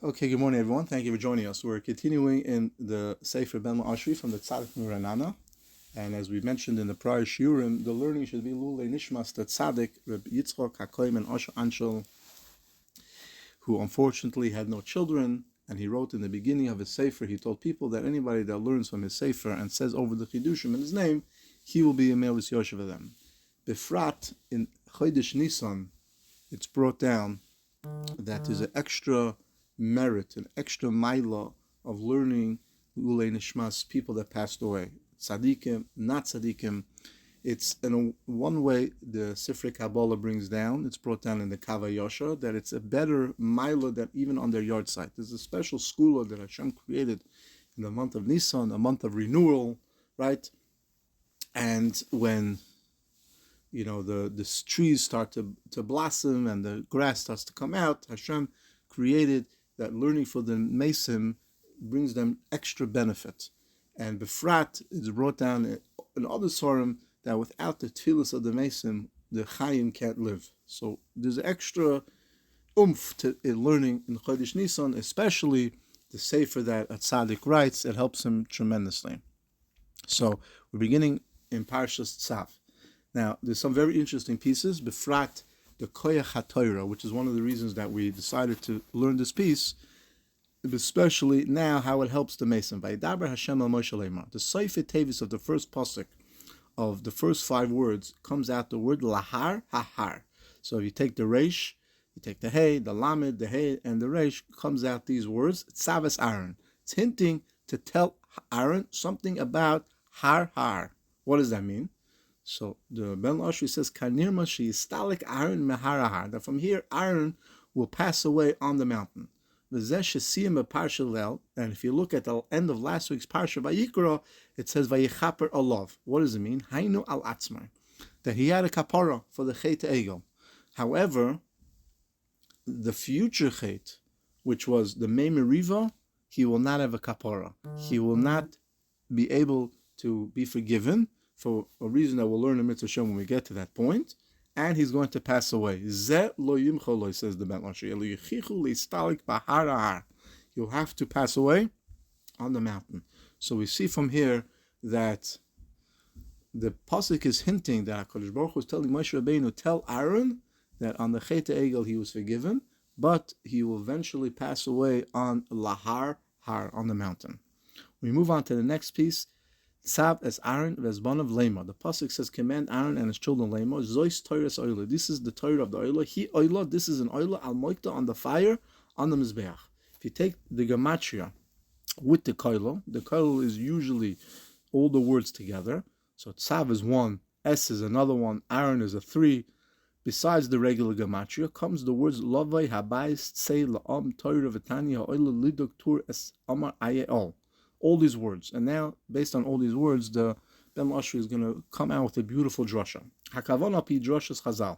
Okay, good morning, everyone. Thank you for joining us. We're continuing in the Sefer Bet Medrash from the Tzav Muranana. And as we mentioned in the prior shiurim, the learning should be Lulei Nishmas, the Tzaddik, Rabbi Yitzchak HaKohen and Osher Anshel, who unfortunately had no children. And he wrote in the beginning of his Sefer, he told people that anybody that learns from his Sefer and says over the Chidushim in his name, he will be a Melis Yoshev of them. Befrat, in Chodesh Nisan, it's brought down that there's an extra merit, an extra maila of learning Ulei Nishmas, people that passed away. Tzadikim, not tzadikim. It's in one way the Sifrei Kabbalah brings down, it's brought down in the Kava Yosha, that it's a better maila than even on their yard site. There's a special skula that Hashem created in the month of Nisan, a month of renewal, right? And when the trees start to blossom and the grass starts to come out, Hashem created that learning for the Mesim brings them extra benefit. And Befrat is brought down in other Sorim that without the tefillas of the Mesim, the Chayim can't live. So there's extra oomph in learning in Chodesh Nisan, especially the Sefer that a Tzaddik writes. It helps him tremendously. So we're beginning in Parshat Tzav. Now, there's some very interesting pieces. Befrat, the Koyach HaTorah, which is one of the reasons that we decided to learn this piece, especially now how it helps the Mason. Vayidaber Hashem al Moshe Leimar. The Sefer Tevis of the first pasuk of the first 5 words comes out the word Lahar Hahar. So if you take the Reish, you take the Hey, the Lamed, the Hey, and the Reish, comes out these words, Tzavas Aaron. It's hinting to tell Aaron something about Har Har. What does that mean? So the Ben Ashri says, Kanirma she'istalik Aaron meharahar, that from here Aaron will pass away on the mountain. And if you look at the end of last week's parsha Vayikra, it says Vayichaper Olav. What does it mean? Hainu al atzmai, that he had a kapara for the Chet Egel. However, the future Chet, which was the Mei Meriva, he will not have a kapara. He will not be able to be forgiven for a reason that we'll learn in Mitzvah Shem when we get to that point, and he's going to pass away. Zeh lo yimcholoi, says the Bet Medrash. You'll have to pass away on the mountain. So we see from here that the pasuk is hinting that HaKadosh Baruch Hu is telling Moshe Rabbeinu, tell Aaron that on the Chet Egel he was forgiven, but he will eventually pass away on Lahar Har, on the mountain. We move on to the next piece. Tzav as Aaron Vezbanav Lema. The pasuk says, "Command Aaron and his children Lema." Zois Torah's oila. This is the Torah of the oila. He oila. This is an oila al moikta, on the fire on the mizbeach. If you take the gematria with the koilo is usually all the words together. So Tzav is 1, S is another 1, Aaron is a 3. Besides the regular gematria comes the words Lavai Habayis Tzei La'am Torah V'Tanya Oila Lidok Tur Es Amar Ayel. All these words. And now, based on all these words, the Ben Ashri is going to come out with a beautiful drasha. Hakavon al pi drashas Chazal.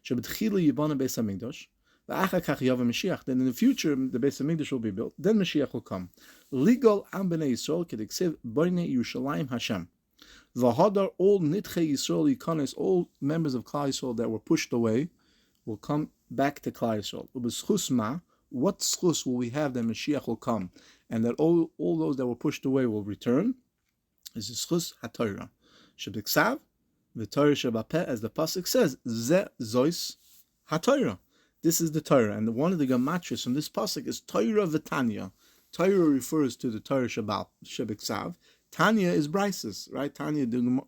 Shebetchila yibana Beis Hamedrish. V'achar kach yava Mashiach. Then in the future, the Beis Hamedrish will be built. Then Mashiach will come. Ligal am b'nei Yisrael k'deksev b'nei Yerushalayim Hashem. V'hadar all nitchei Yisrael yikanes, all members of Klal Yisrael that were pushed away will come back to Klal Yisrael. U'b'schus ma, what schus will we have that Mashiach will come, and that all those that were pushed away will return? Is the schus haTorah. Shebiksav, the Torah shebapeh, as the pasuk says, ze zois haTorah. This is the Torah, and one of the gematris from this pasuk is Torah v'Tanya. Torah refers to the Torah shebiksav. Tanya is Brises, right? Tanya,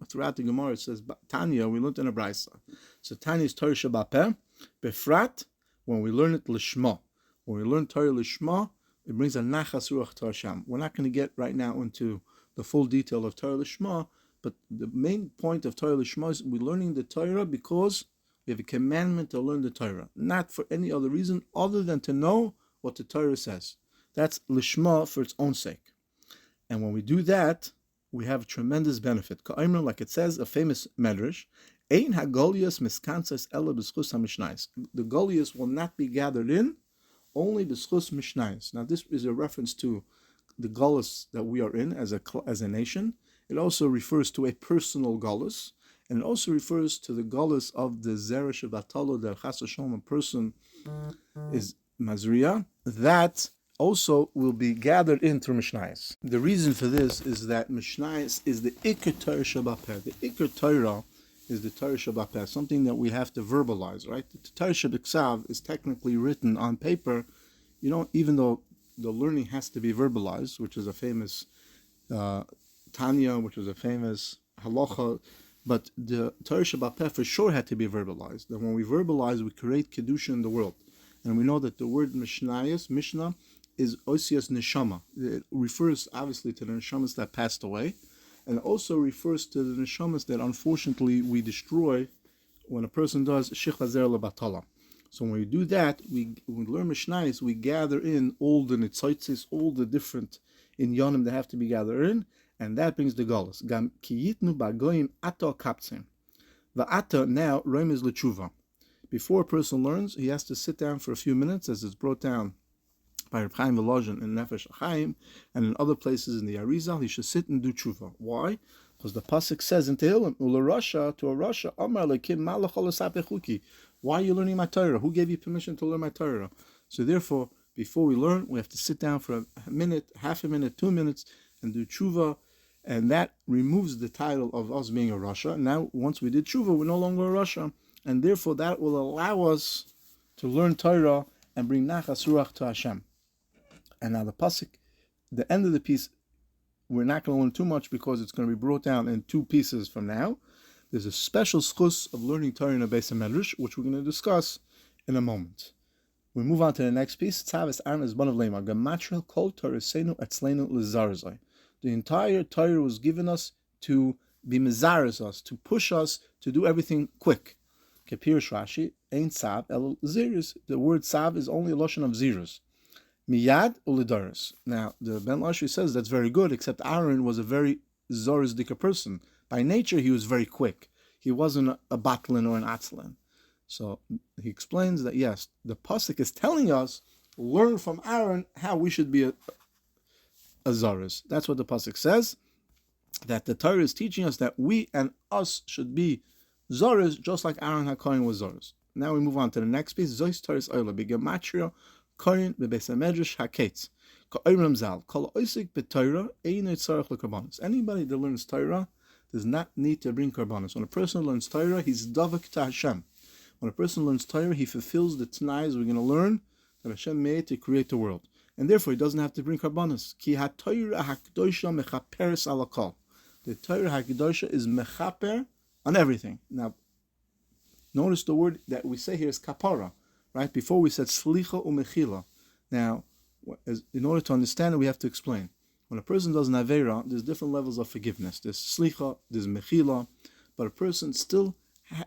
throughout the Gemara it says Tanya. We learned in a Brisa. So Tanya is Torah shebapeh. Befrat, when we learn it lishma. When we learn Torah Lishma, it brings a nachas ruach to Hashem. We're not going to get right now into the full detail of Torah Lishma, but the main point of Torah Lishma is we're learning the Torah because we have a commandment to learn the Torah, not for any other reason other than to know what the Torah says. That's Lishma for its own sake. And when we do that, we have a tremendous benefit. Like it says, a famous Medrash, Ein ha-golias miskantzas ela b'schus ha-mishnais. The golias will not be gathered in only the schus mishnayos. Now this is a reference to the galus that we are in as a nation. It also refers to a personal galus, and it also refers to the galus of the zera shebatalo, that chas v'shalom a person is mazriya. That also will be gathered in through Mishnayos. The reason for this is that Mishnayos is the Iker Torah Shabbat. The Iker Torah is the Torah Shabbat, something that we have to verbalize, right? The Torah Shabbat is technically written on paper, even though the learning has to be verbalized, which is a famous Tanya, which is a famous halacha, but the Torah Shabbat for sure had to be verbalized. And when we verbalize, we create Kedusha in the world. And we know that the word Mishnah, is Osias Neshama. It refers obviously to the Neshamas that passed away, and also refers to the Neshamas that unfortunately we destroy when a person does Shichva Zer Lebatala. So when we do that, when we learn Mishnayos, we gather in all the Nitzotzis, all the different inyanim that have to be gathered in, and that brings the Galus. Gam kiyitnu bagoyim ato kaptzim. Va'ata now roim is lechuva. Before a person learns, he has to sit down for a few minutes, as it's brought down by Reb Chaim Volozhin in Nefesh HaChaim and in other places in the Arizal. He should sit and do tshuva. Why? Because the pasuk says in Tehillim, "Ularasha to a Rasha, Amar lekim malachol esapechuki." Why are you learning my Torah? Who gave you permission to learn my Torah? So therefore, before we learn, we have to sit down for a minute, half a minute, 2 minutes, and do tshuva, and that removes the title of us being a Rasha. Now, once we did tshuva, we're no longer a Rasha, and therefore that will allow us to learn Torah and bring nachas ruach to Hashem. And now the pasuk, the end of the piece, we're not going to learn too much because it's going to be brought down in 2 pieces from now. There's a special schus of learning Torah in a Beis Medrash, which we're going to discuss in a moment. We move on to the next piece. Tzav is Aaron is one of Lema. Gematril kol Torah seinu etzleinu lizarzai. The entire Torah was given us to be mezares us, to push us to do everything quick. Kepirish Rashi, ain't Tzav el zirus. The word Tzav is only a loshon of zirus. Miyad ulidaris. Now, the Ben Lashi says that's very good, except Aaron was a very zorisdika person. By nature, he was very quick. He wasn't a batlin or an atzlin. So he explains that, yes, the pasuk is telling us, learn from Aaron how we should be a zoris. That's what the pasuk says, that the Torah is teaching us that we and us should be zoris, just like Aaron HaKohen was zoris. Now we move on to the next piece. Zois Torah's oila begematria kohen bebeis Hamedrish haketz ka'orim zal kol oisik b'Torah ein tzarich lekarbanos. Anybody that learns Torah does not need to bring karbanos. When a person learns Torah, he's davak to Hashem. When a person learns Torah, he fulfills the t'nais we're going to learn that Hashem made to create the world, and therefore he doesn't have to bring karbanos. Ki ha-Torah hakdosha mechaperes alakol. The Torah hakdosha is mechaper on everything. Now, notice the word that we say here is kapara. Right? Before we said slicha umechila. Now, in order to understand it, we have to explain. When a person does an avera, there's different levels of forgiveness. There's slicha, there's mechila, but a person still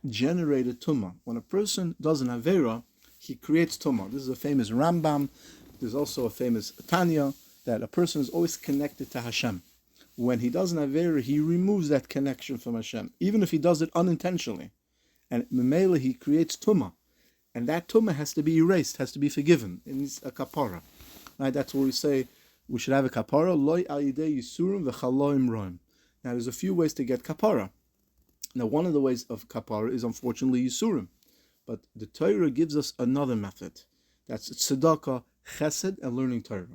generated tumah. When a person does an avera, he creates tumah. This is a famous Rambam. There's also a famous Tanya, that a person is always connected to Hashem. When he does an avera, he removes that connection from Hashem, even if he does it unintentionally. And memela, he creates tumah. And that tumah has to be erased, has to be forgiven. It's a kapara. Right? That's what we say we should have a kapara. Loy al yidei yisurim v'chaloim roim. Now there's a few ways to get kapara. Now one of the ways of kapara is unfortunately yisurim. But the Torah gives us another method. That's tzedakah, chesed, and learning Torah.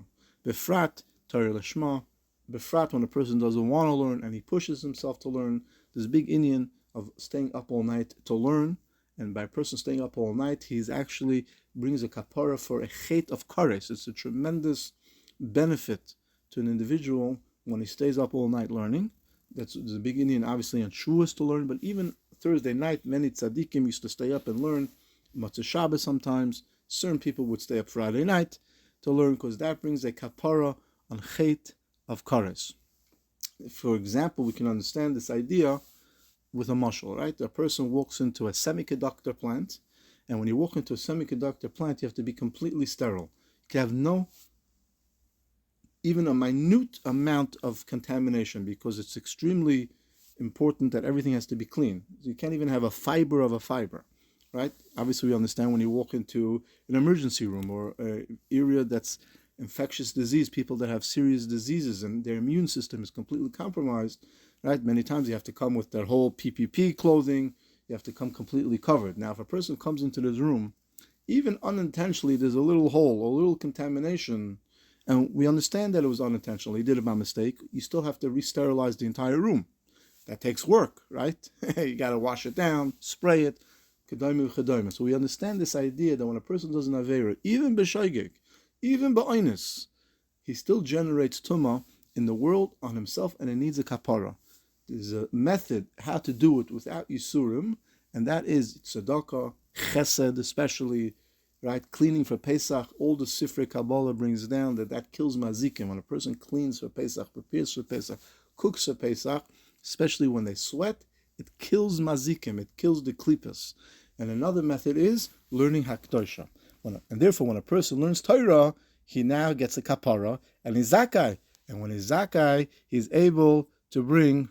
Befrat, Torah lishma. Befrat, when a person doesn't want to learn and he pushes himself to learn. There's a big inyan of staying up all night to learn. And by a person staying up all night, he actually brings a kapara for a chet of kares. It's a tremendous benefit to an individual when he stays up all night learning. There's a big Indian, obviously, on Shuas to learn, but even Thursday night, many tzaddikim used to stay up and learn. Matzah Shabbos sometimes. Certain people would stay up Friday night to learn, because that brings a kapara on chet of kares. For example, we can understand this idea with a mashal, right? A person walks into a semiconductor plant, and when you walk into a semiconductor plant, you have to be completely sterile. You can have no, even a minute amount of contamination, because it's extremely important that everything has to be clean. You can't even have a fiber of a fiber, right? Obviously, we understand when you walk into an emergency room or an area that's infectious disease, people that have serious diseases and their immune system is completely compromised, right? Many times you have to come with their whole PPP clothing. You have to come completely covered. Now, if a person comes into this room, even unintentionally, there's a little hole, a little contamination, And we understand that it was unintentional. He did it by mistake. You still have to re-sterilize the entire room. That takes work, right? You got to wash it down, spray it. So we understand this idea that when a person does an Aveira, even b'shaygig, even ba'oinus, he still generates tumah in the world on himself, and it needs a kapara. There's a method how to do it without yisurim, and that is tzedakah, chesed, especially, right? Cleaning for Pesach. All the Sifrei Kabbalah brings down that kills mazikim. When a person cleans for Pesach, prepares for Pesach, cooks for Pesach, especially when they sweat, it kills mazikim. It kills the klipas. And another method is learning hakdosha. And therefore, when a person learns Torah, he now gets a kapara and he's zakai. And when he's zakai, he's able to bring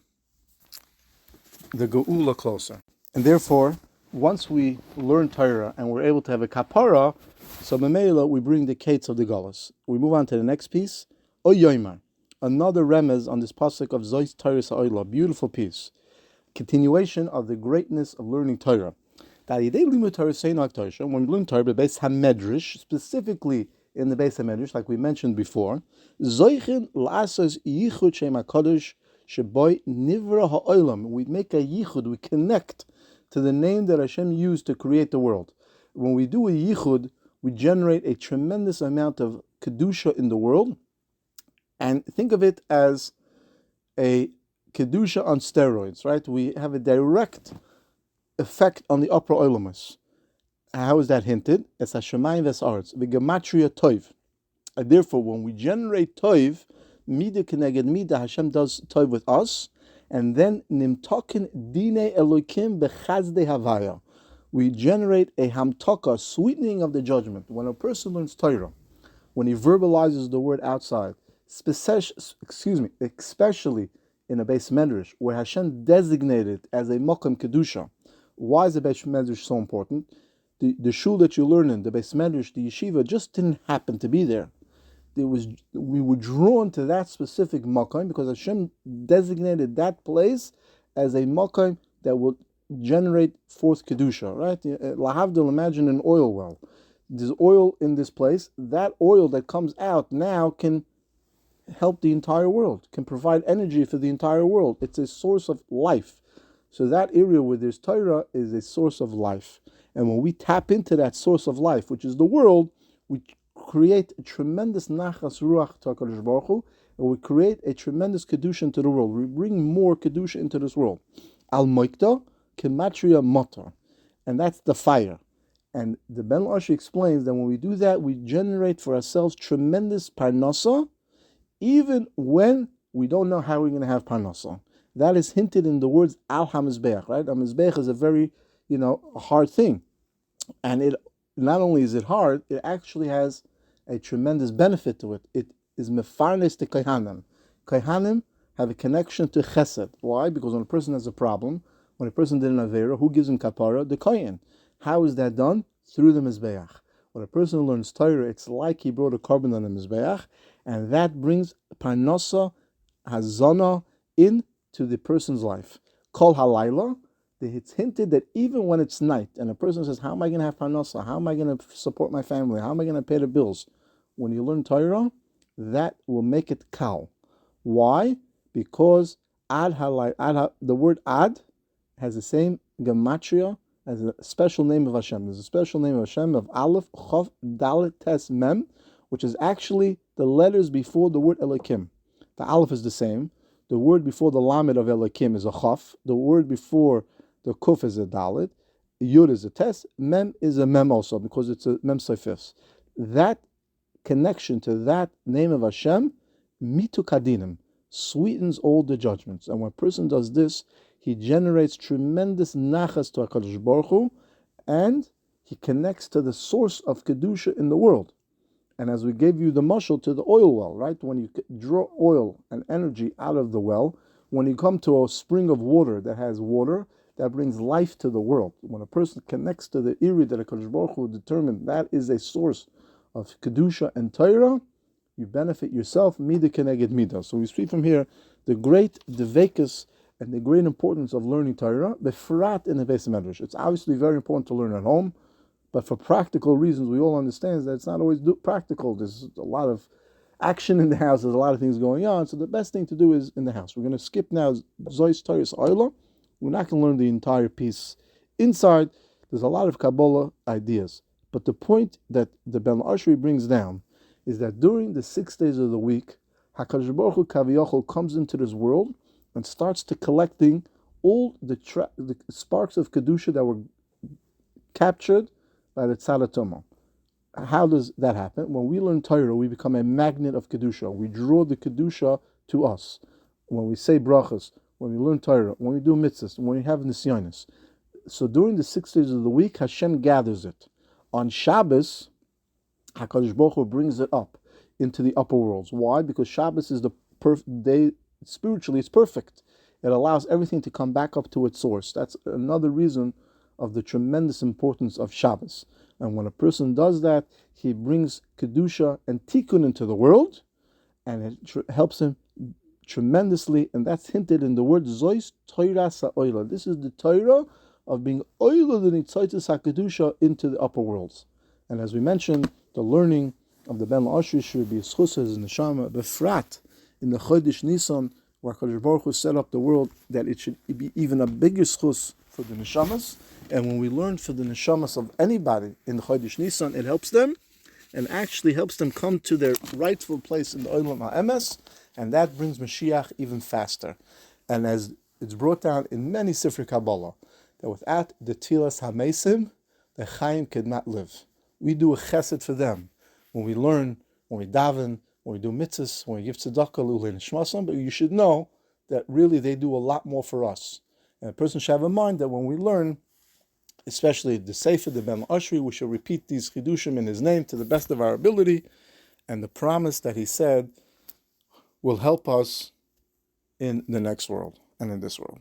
the geula closer. And therefore, once we learn Torah and we're able to have a kapara, so memela we bring the kates of the galus. We move on to the next piece. Oyoymar, another remez on this pasuk of Zois Torah Sa'olah, beautiful piece. Continuation of the greatness of learning Torah. When we learn Torah, the Beis Hamedrish, specifically in the Beis Medrash, like we mentioned before, Zoichin la'asos yichud shem hakadosh sheboy nivra ha'olam. We make a yichud, we connect to the name that Hashem used to create the world. When we do a yichud, we generate a tremendous amount of kedusha in the world, and think of it as a kedusha on steroids, right? We have a direct effect on the upper olamas. How is that hinted? It's Hashemayim v's'aretz, the gematria toiv. And therefore, when we generate toiv, mida keneged mida, Hashem does toiv with us, and then nimtokin dine elokim bechazde havaya. We generate a hamtaka, sweetening of the judgment. When a person learns Torah, when he verbalizes the word outside, especially in a Beis Medrash, where Hashem designated as a Mokum Kedusha. Why is the Beis Medrash so important? The shul that you learn in, the Beis Medrash, the yeshiva, just didn't happen to be there. We were drawn to that specific Mokum because Hashem designated that place as a Mokum that will generate forth Kedusha, right? Lahavdil, imagine an oil well. There's oil in this place. That oil that comes out now can help the entire world, can provide energy for the entire world. It's a source of life. So that area where there's Torah is a source of life. And when we tap into that source of life, which is the world, we create a tremendous nachas ruach to HaKadosh Baruch Hu, and we create a tremendous kedusha into the world. We bring more kedusha into this world. Al moikta kematria motor. And that's the fire. And the Ben Ashi explains that when we do that, we generate for ourselves tremendous parnasa, even when we don't know how we're going to have parnasa. That is hinted in the words al hamizbeach, right? A mizbeach is a very, hard thing. And it not only is it hard, it actually has a tremendous benefit to it. It is mefarnes to kaihanim. Kaihanim have a connection to chesed. Why? Because when a person has a problem, when a person did an avera, who gives him kapara? The kohen. How is that done? Through the mizbeach. When a person learns Torah, it's like he brought a carbon on the mizbeach, and that brings parnasa, hazana, into the person's life. Kol halayla, it's hinted that even when it's night, and a person says, how am I going to have parnasa? How am I going to support my family? How am I going to pay the bills? When you learn Torah, that will make it kal. Why? Because the word ad has the same gematria as a special name of Hashem. There's a special name of Hashem of Aleph, Chav, Dalet, Tes, Mem, which is actually the letters before the word Elokim. The Aleph is the same. The word before the Lamed of Elokim is a Chav. The word before the Kuf is a Dalet. Yud is a Tes. Mem is a Mem also, because it's a Mem Seifis. That connection to that name of Hashem, Mitu Kadinim, sweetens all the judgments. And when a person does this, he generates tremendous nachas to HaKadosh Baruch Hu, and he connects to the source of Kedusha in the world. And as we gave you the mashal to the oil well, right? When you draw oil and energy out of the well, when you come to a spring of water that has water, that brings life to the world. When a person connects to the area that HaKadosh Baruch Hu determined that is a source of Kedusha and Torah, you benefit yourself, mida keneged mida. So we see from here the great devekus and the great importance of learning Torah, befrat in the Beis Medrash. It's obviously very important to learn at home, but for practical reasons, we all understand that it's not always practical. There's a lot of action in the house. There's a lot of things going on. So the best thing to do is in the house. We're going to skip now Zois Toris Oila. We're not going to learn the entire piece inside. There's a lot of Kabbalah ideas. But the point that the Ben Ashri brings down is that during the 6 days of the week, HaKadosh Baruch Hu Kaviyachol comes into this world and starts to collecting all the sparks of Kedusha that were captured by the Tzad. How does that happen? When we learn Torah, we become a magnet of Kedusha. We draw the Kedusha to us. When we say brachas, when we learn Torah, when we do mitzvahs, when we have nisyonis. So during the 6 days of the week, Hashem gathers it. On Shabbos, HaKadosh Baruch Hu brings it up into the upper worlds. Why? Because Shabbos is the day, spiritually, it's perfect. It allows everything to come back up to its source. That's another reason of the tremendous importance of Shabbos. And when a person does that, he brings Kedusha and Tikkun into the world, and it helps him tremendously, and that's hinted in the word Zois Torah Sa'oila. This is the Torah of being Oila the Nitzaitis HaKedusha into the upper worlds. And as we mentioned, the learning of the Ben Ashri should be Schus as Neshama Befrat in the Chodesh Nisan, where HaKadosh Baruch Hu set up the world, that it should be even a bigger Schus for the Neshamas. And when we learn for the Neshamas of anybody in the Chodesh Nisan, it helps them, and actually helps them come to their rightful place in the Olam HaEmes, and that brings Mashiach even faster. And as it's brought down in many Sifrei Kabbalah, that without the Tilas HaMesim, the Chaim could not live. We do a chesed for them when we learn, when we daven, when we do mitzvahs, when we give tzedakah, l'ulei nishmasam, but you should know that really they do a lot more for us. And a person should have in mind that when we learn, especially the Sefer, the Ben Ashri, we should repeat these chidushim in his name to the best of our ability, and the promise that he said will help us in the next world and in this world.